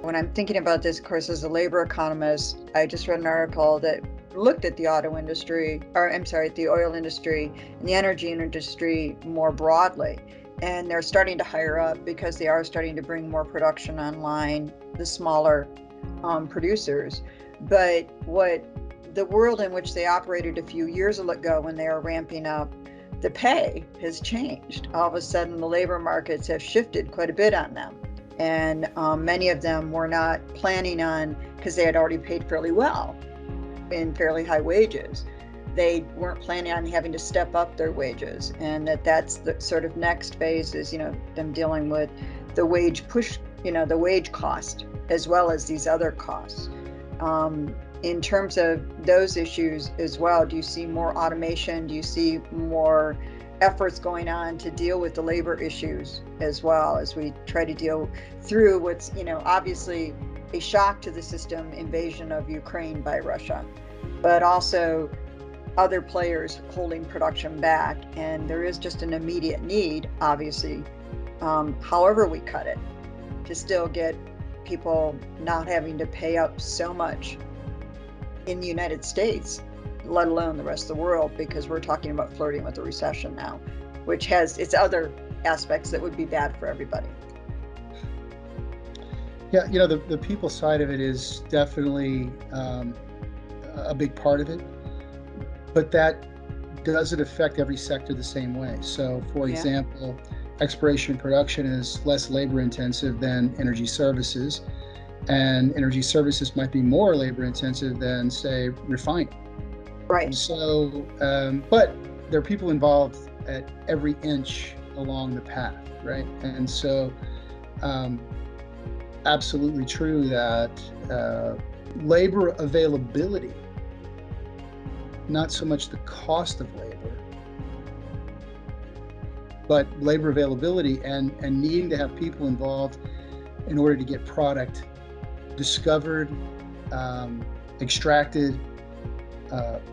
When I'm thinking about this, of course, as a labor economist, I just read an article that looked at the auto industry, or I'm sorry, the oil industry and the energy industry more broadly. And they're starting to hire up because they are starting to bring more production online, the smaller producers. But what the world in which they operated a few years ago when they were ramping up, the pay has changed. All of a sudden, the labor markets have shifted quite a bit on them. And many of them were not planning on, because they had already paid fairly well in fairly high wages, they weren't planning on having to step up their wages. And that's the sort of next phase is, them dealing with the wage push, the wage cost, as well as these other costs. In terms of those issues as well, do you see more automation? Do you see more efforts going on to deal with the labor issues as well as we try to deal through what's, obviously a shock to the system, invasion of Ukraine by Russia, but also other players holding production back. And there is just an immediate need, obviously, however we cut it, to still get people not having to pay up so much in the United States, let alone the rest of the world, because we're talking about flirting with a recession now, which has its other aspects that would be bad for everybody. Yeah, the people side of it is definitely a big part of it, but that doesn't affect every sector the same way. So, for example, exploration and production is less labor intensive than energy services, and energy services might be more labor intensive than, say, refining. Right. So, but there are people involved at every inch along the path, right? And so, absolutely true that labor availability, not so much the cost of labor, but labor availability and needing to have people involved in order to get product discovered, extracted,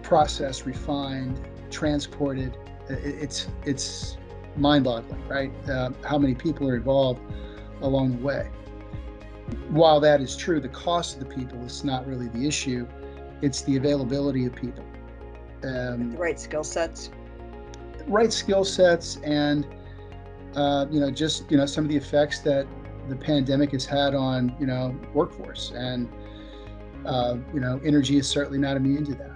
processed, refined, transported. It's mind-boggling, right? How many people are involved along the way. While that is true, the cost of the people is not really the issue. It's the availability of people. The right skill sets. Right skill sets, and just some of the effects that the pandemic has had on workforce, and energy is certainly not immune to that.